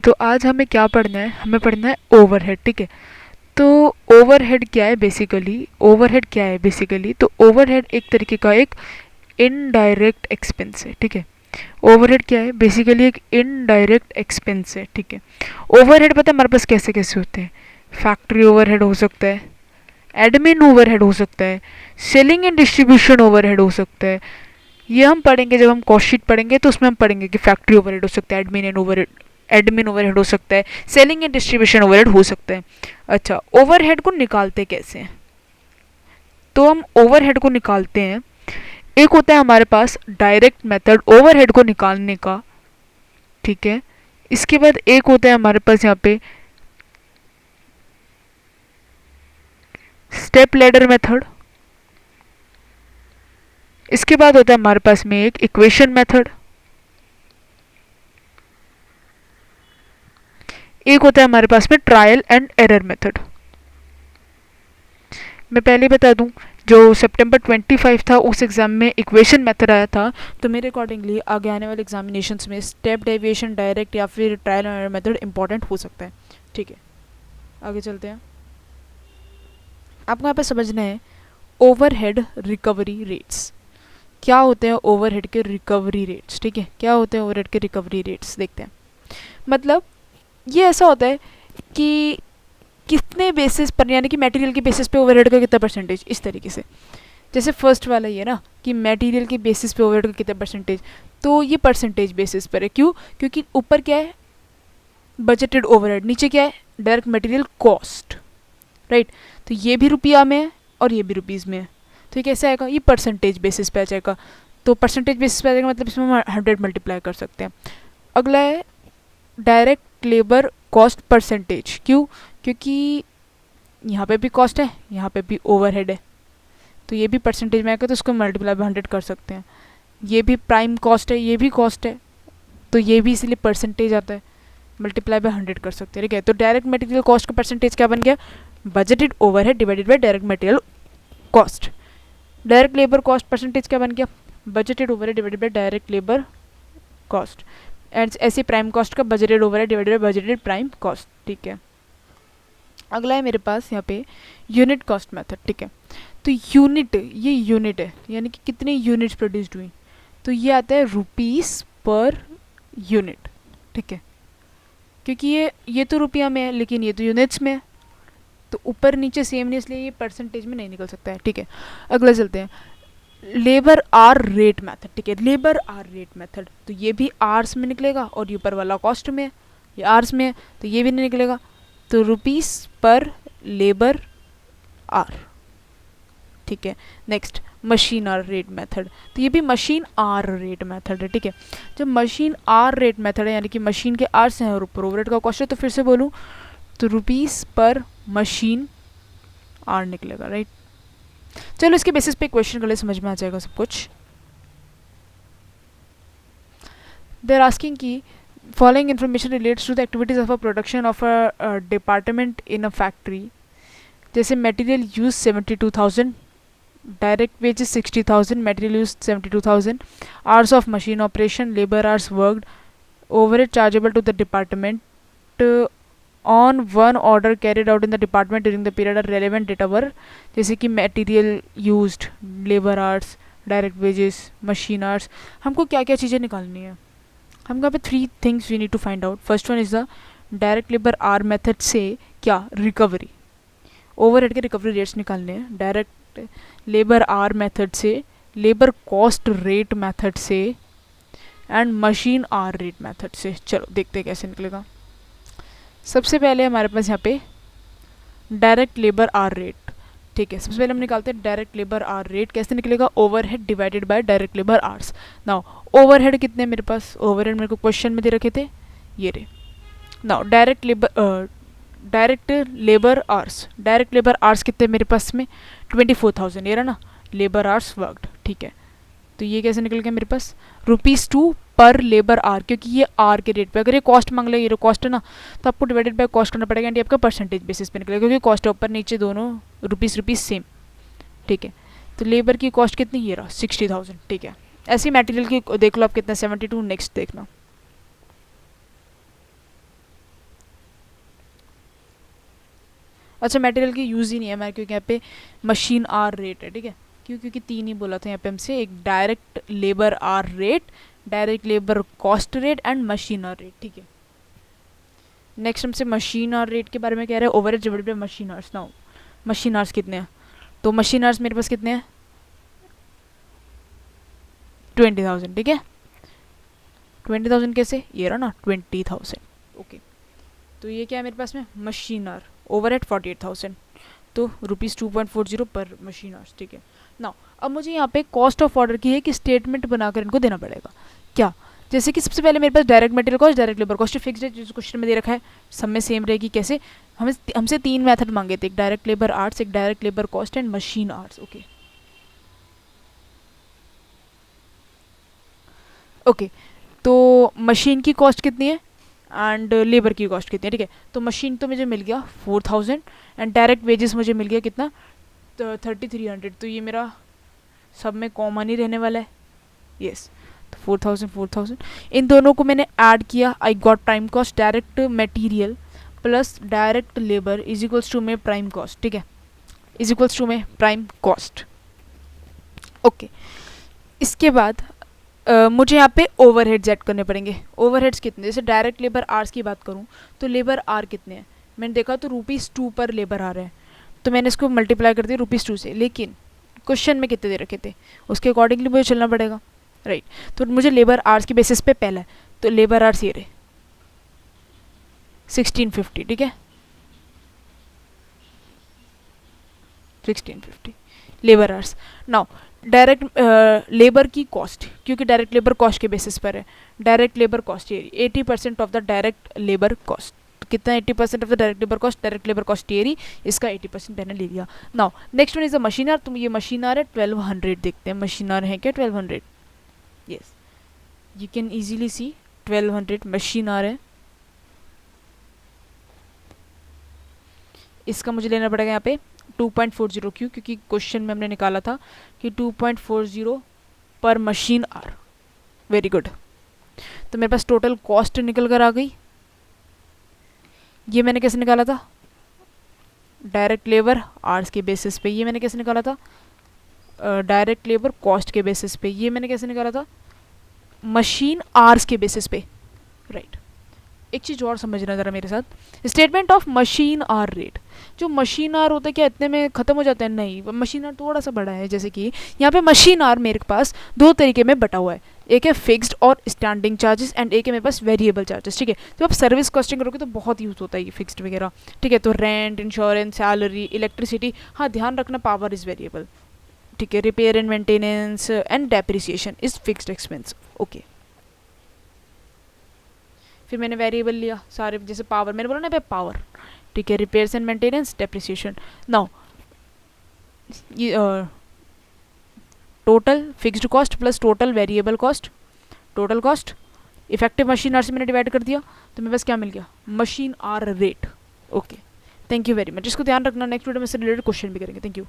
तो आज हमें क्या पढ़ना है, हमें पढ़ना है ओवरहेड। ठीक है, तो ओवरहेड क्या है बेसिकली, ओवरहेड क्या है बेसिकली, तो ओवरहेड एक तरीके का एक इनडायरेक्ट एक्सपेंस है। ठीक है, ओवरहेड क्या है बेसिकली, एक इनडायरेक्ट एक्सपेंस है। ठीक है, ओवरहेड पता है हमारे पास कैसे कैसे होते हैं। फैक्ट्री ओवरहेड हो सकता है, एडमिन ओवरहेड हो सकता है, सेलिंग एंड डिस्ट्रीब्यूशन ओवरहेड हो सकता है। ये हम पढ़ेंगे जब हम कॉस्ट शीट पढ़ेंगे, तो उसमें हम पढ़ेंगे कि फैक्ट्री ओवरहेड हो सकता है, एडमिन ओवरहेड हो सकता है, सेलिंग एंड डिस्ट्रीब्यूशन ओवरहेड हो सकता है। अच्छा, ओवरहेड को निकालते कैसे हैं, तो हम ओवरहेड को निकालते हैं, एक होता है हमारे पास डायरेक्ट मेथड ओवरहेड को निकालने का। ठीक है, इसके बाद एक होता है हमारे पास यहाँ पे स्टेप लैडर मेथड। इसके बाद होता है हमारे पास में एक इक्वेशन मेथड। एक होता है हमारे पास में ट्रायल एंड एरर मेथड। मैं पहले बता दूं, जो सितंबर 25 था उस एग्ज़ाम में इक्वेशन मेथड आया था, तो मेरे अकॉर्डिंगली आगे आने वाले एग्जामिनेशंस में स्टेप डेविएशन डायरेक्ट या फिर trial and error method important हो सकता है। ठीक है, आगे चलते हैं। आपको यहाँ पे समझना है ओवरहेड रिकवरी रेट्स क्या होते हैं। ओवरहेड के रिकवरी रेट्स, ठीक है, क्या होते हैं ओवरहेड के रिकवरी रेट्स, देखते हैं। मतलब ये ऐसा होता है कि कितने बेसिस पर, यानी कि मटेरियल के बेसिस पे ओवरहेड का कितना परसेंटेज, इस तरीके से। जैसे फर्स्ट वाला ये ना कि मटेरियल के बेसिस पे ओवरहेड का कितना परसेंटेज, तो ये परसेंटेज बेसिस पर है। क्यों? क्योंकि ऊपर क्या है बजटेड ओवरहेड, नीचे क्या है डायरेक्ट मटेरियल कॉस्ट, राइट। तो ये भी रुपया में है और ये भी रुपीज़ में है, तो ये कैसे आएगा, ये परसेंटेज बेसिस पे आ जाएगा। तो परसेंटेज बेसिस पे आ जाएगा, मतलब इसमें हम 100 मल्टीप्लाई कर सकते हैं। अगला है डायरेक्ट लेबर कॉस्ट परसेंटेज। क्यों? क्योंकि यहाँ पे भी कॉस्ट है, यहाँ पे भी ओवरहेड है, तो ये भी परसेंटेज में आएगा, तो उसको मल्टीप्लाई बाय 100 कर सकते हैं। ये भी प्राइम कॉस्ट है, ये भी कॉस्ट है, तो ये भी इसलिए परसेंटेज आता है, मल्टीप्लाई बाय 100 कर सकते हैं। ठीक है, तो डायरेक्ट मटेरियल कॉस्ट का परसेंटेज क्या बन गया, budgeted overhead divided by direct material cost. Direct labour cost percentage क्या बन गया, budgeted overhead divided by direct labour cost. And ऐसे प्राइम कॉस्ट का budgeted overhead divided bye budgeted prime cost. ठीक है, अगला है मेरे पास यहाँ पे यूनिट कॉस्ट मेथड। ठीक है, तो यूनिट, ये यूनिट है, यानी कि कितनी यूनिट्स प्रोड्यूस्ड हुई, तो ये आता है रुपीस पर यूनिट। ठीक है, क्योंकि ये तो रुपया में है, लेकिन ये तो यूनिट्स में है, तो ऊपर नीचे सेम नहीं, इसलिए ये परसेंटेज में नहीं निकल सकता है। ठीक है, अगला चलते हैं लेबर आर रेट मेथड। ठीक है, लेबर आर रेट मेथड, तो ये भी आर्स में निकलेगा और ये ऊपर वाला कॉस्ट में है, ये आर्स में है, तो ये भी नहीं निकलेगा, तो रुपीस पर लेबर आर। ठीक है, next machine hour rate method, तो ये भी मशीन आर रेट मेथड है। ठीक है, जब मशीन आर रेट मेथड है, यानी कि मशीन के आर से है और ऊपर ओवरहेड का कॉस्ट है, तो फिर से बोलूँ तो रुपीस पर मशीन आर निकलेगा, राइट। चलो इसके बेसिस पे क्वेश्चन कर ले, समझ में आ जाएगा सब कुछ। They are asking the following information relates to the activities of a production of a department in a factory. जैसे material use 72,000, direct wages 60,000, material use 72,000, hours of machine operation, labour hours worked, overhead chargeable to the department on one order carried out in the department during the period are relevant data were. जैसे कि material used, labour hours, direct wages, machine hours. हमको क्या क्या चीज़ें निकालनी है, हमको यहाँ पे 3 things we need to find out. First one is the direct labour hour method से क्या रिकवरी, ओवरहेड के रिकवरी रेट्स निकालने हैं। डायरेक्ट लेबर आर मेथड से, लेबर कॉस्ट रेट मेथड से, and machine hour rate method से। चलो देखते हैं कैसे निकलेगा। सबसे पहले हमारे पास यहाँ पे डायरेक्ट लेबर आर रेट। ठीक है, सबसे पहले हम निकालते हैं डायरेक्ट लेबर आर रेट। कैसे निकलेगा, overhead divided by direct labour hours. Now overhead कितने मेरे पास, ओवरहेड मेरे को क्वेश्चन में दे रखे थे, ये रे। नाउ डायरेक्ट लेबर आर्स कितने मेरे पास में 24,000, ये रहा ना लेबर आर्स वर्कड। ठीक है, तो ये कैसे निकल गया मेरे पास ₹2 पर लेबर आर, क्योंकि ये आर के रेट पे, अगर ये कॉस्ट मांग ले, ये कॉस्ट है ना, तो आपको डिवाइडेड बाय कॉस्ट करना पड़ेगा, एंड ये आपका परसेंटेज बेसिस पे निकलेगा, क्योंकि कॉस्ट है ऊपर नीचे दोनों रुपीज़ सेम। ठीक है, तो लेबर की कॉस्ट कितनी, ये रहा 60,000। ठीक है, ऐसी मटेरियल की देख लो आप कितना 72। नेक्स्ट देखना, अच्छा मटेरियल की यूज़ ही नहीं है हमारे, क्योंकि यहाँ पे मशीन आर रेट है, ठीक है। क्यों? क्योंकि तीन ही बोला था यहाँ पे हमसे, एक direct labour hour rate, direct labour cost rate and machine hour rate, ठीक है। नेक्स्ट हमसे मशीन आर रेट के बारे में कह रहे हैं, overhead divided by machine hours. Now machine hours कितने हैं, तो मशीन आवर्स मेरे पास कितने हैं 20,000, ठीक है। 20,000 कैसे, ये रहा ना 20,000, ओके। तो ये क्या है मेरे पास में मशीन आवर, ओवरहेड 48,000, तो ₹2.40 पर मशीन आवर्स, ठीक है। नाउ अब मुझे यहाँ पे कॉस्ट ऑफ ऑर्डर की है कि स्टेटमेंट बनाकर इनको देना पड़ेगा। क्या? जैसे कि सबसे पहले मेरे पास direct material cost, direct labour cost fixed है, जो क्वेश्चन में दे रखा है, सब में सेम रहेगी। कैसे? हमसे तीन मेथड मांगे थे, एक डायरेक्ट लेबर आर्ट्स, एक direct labour cost and machine hours, okay. Okay, तो मशीन की कॉस्ट कितनी है एंड लेबर की कॉस्ट कितनी है, ठीक है। तो मशीन तो मुझे मिल गया 4,000 एंड डायरेक्ट वेजेस मुझे मिल गया कितना, 3,300। तो ये मेरा सब में कॉमन ही रहने वाला है, यस। तो 4,000 इन दोनों को मैंने ऐड किया, I got prime cost, direct material plus direct labour is equals to में प्राइम कॉस्ट, ठीक है, इज इक्वल्स टू में प्राइम कॉस्ट, ओके। इसके बाद मुझे यहाँ पे ओवरहेड्स ऐड करने पड़ेंगे। ओवरहेड्स कितने, जैसे डायरेक्ट लेबर आर्स की बात करूँ तो लेबर आर कितने हैं, मैंने देखा तो ₹2 पर लेबर आ रहे हैं, तो मैंने इसको मल्टीप्लाई कर दिया ₹2 से, लेकिन क्वेश्चन में कितने दे रखे थे उसके अकॉर्डिंगली मुझे चलना पड़ेगा, राइट। तो मुझे लेबर आर्स की बेसिस पे पहला है, तो लेबर आर्स ये रहे 1650, ठीक है, 1650 labour hours. Now direct labour की कॉस्ट, क्योंकि डायरेक्ट लेबर कॉस्ट के बेसिस पर है, डायरेक्ट लेबर कॉस्ट ये 80% of the direct labour cost, कितना 80% of the direct labour cost, direct labour cost ये इसका 80% मैंने ले लिया। Now next one is the machine hour, तुम ये मशीन आर है 1200, देखते हैं मशीन आर है क्या 1200, yes you can easily see 1200 machine hour है। इसका मुझे लेना पड़ेगा यहाँ पे 2.40, क्यों? क्योंकि क्वेश्चन में हमने निकाला था कि 2.40 पर मशीन आर, वेरी गुड। तो मेरे पास टोटल कॉस्ट निकल कर आ गई, ये मैंने कैसे निकाला था डायरेक्ट लेबर आर्स के बेसिस पे, ये मैंने कैसे निकाला था डायरेक्ट लेबर कॉस्ट के बेसिस पे, ये मैंने कैसे निकाला था मशीन आर्स के बेसिस पे, राइट। एक चीज़ और समझना ज़रा मेरे साथ, statement of machine hour rate, जो मशीन आर होता है क्या इतने में ख़त्म हो जाता है, नहीं, मशीन आर थोड़ा सा बड़ा है। जैसे कि यहाँ पे मशीन आर मेरे पास दो तरीके में बटा हुआ है, एक है फिक्स्ड और स्टैंडिंग चार्जेस एंड एक है मेरे पास वेरिएबल चार्जेस, ठीक है। जब आप सर्विस कॉस्टिंग करोगे तो बहुत यूज़ होता है ये फिक्स्ड वगैरह, ठीक है। तो रेंट, इंश्योरेंस, सैलरी, इलेक्ट्रिसिटी, हाँ ध्यान रखना पावर इज़ वेरिएबल, ठीक है। Repair and maintenance and depreciation is fixed expense, okay. फिर मैंने वेरिएबल लिया सारे, जैसे पावर मैंने बोला ना पावर, ठीक है, repairs and maintenance, depreciation. Now ये total fixed cost plus total variable cost, total cost effective machine hour से मैंने डिवाइड कर दिया, तो मेरे पास क्या मिल गया machine hour rate, okay. Thank you very much, इसको ध्यान रखना, नेक्स्ट वीडियो में इससे रिलेटेड क्वेश्चन भी करेंगे। Thank you.